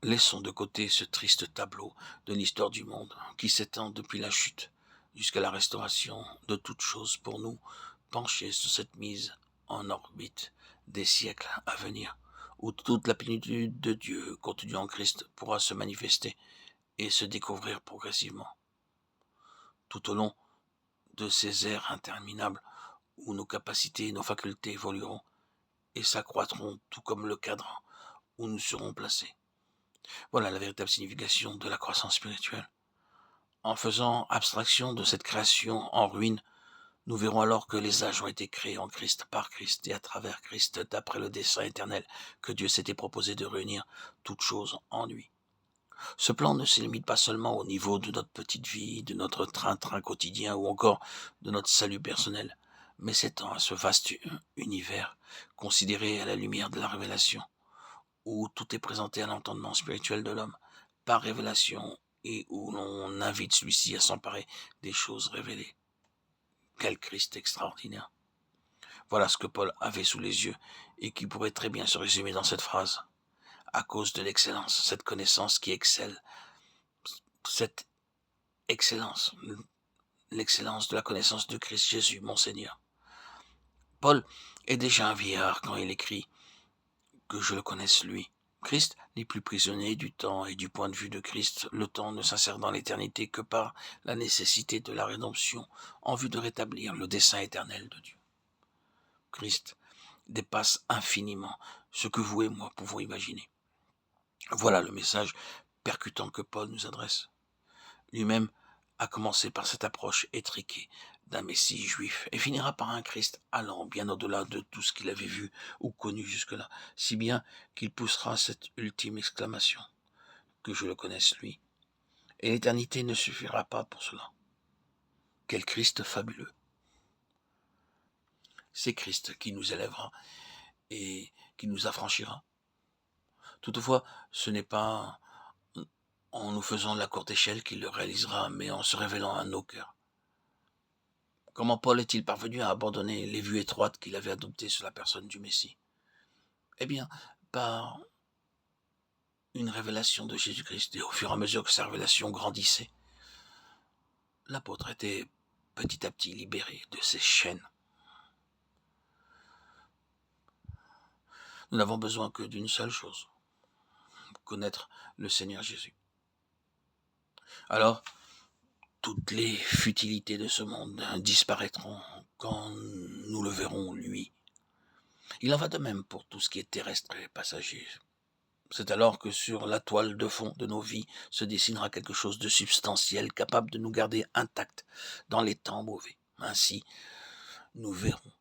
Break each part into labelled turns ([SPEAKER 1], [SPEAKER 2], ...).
[SPEAKER 1] Laissons de côté ce triste tableau de l'histoire du monde qui s'étend depuis la chute jusqu'à la restauration de toutes choses pour nous pencher sur cette mise en orbite des siècles à venir, où toute la plénitude de Dieu contenue en Christ pourra se manifester et se découvrir progressivement, tout au long de ces ères interminables où nos capacités et nos facultés évolueront et s'accroîtront tout comme le cadre où nous serons placés. Voilà la véritable signification de la croissance spirituelle. En faisant abstraction de cette création en ruine, nous verrons alors que les âges ont été créés en Christ, par Christ et à travers Christ, d'après le dessein éternel que Dieu s'était proposé de réunir toutes choses en lui. Ce plan ne se limite pas seulement au niveau de notre petite vie, de notre train-train quotidien ou encore de notre salut personnel, mais s'étend à ce vaste univers considéré à la lumière de la révélation, où tout est présenté à l'entendement spirituel de l'homme, par révélation, et où l'on invite celui-ci à s'emparer des choses révélées. Quel Christ extraordinaire! Voilà ce que Paul avait sous les yeux, et qui pourrait très bien se résumer dans cette phrase. À cause de l'excellence, cette connaissance qui excelle, cette excellence, l'excellence de la connaissance de Christ Jésus, mon Seigneur. Paul est déjà un vieillard quand il écrit que je le connaisse lui. Christ n'est plus prisonnier du temps, et du point de vue de Christ, le temps ne s'insère dans l'éternité que par la nécessité de la rédemption en vue de rétablir le dessein éternel de Dieu. Christ dépasse infiniment ce que vous et moi pouvons imaginer. Voilà le message percutant que Paul nous adresse. Lui-même a commencé par cette approche étriquée d'un Messie juif et finira par un Christ allant bien au-delà de tout ce qu'il avait vu ou connu jusque-là, si bien qu'il poussera cette ultime exclamation, que je le connaisse lui. Et l'éternité ne suffira pas pour cela. Quel Christ fabuleux! C'est Christ qui nous élèvera et qui nous affranchira. Toutefois, ce n'est pas en nous faisant de la courte échelle qu'il le réalisera, mais en se révélant à nos cœurs. Comment Paul est-il parvenu à abandonner les vues étroites qu'il avait adoptées sur la personne du Messie? Eh bien, par une révélation de Jésus-Christ, et au fur et à mesure que sa révélation grandissait, l'apôtre était petit à petit libéré de ses chaînes. Nous n'avons besoin que d'une seule chose, connaître le Seigneur Jésus. Alors, toutes les futilités de ce monde disparaîtront quand nous le verrons, lui. Il en va de même pour tout ce qui est terrestre et passager. C'est alors que sur la toile de fond de nos vies se dessinera quelque chose de substantiel, capable de nous garder intacts dans les temps mauvais. Ainsi, nous verrons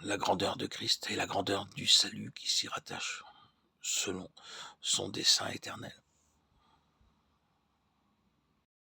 [SPEAKER 1] la grandeur de Christ et la grandeur du salut qui s'y rattache, selon son dessein éternel.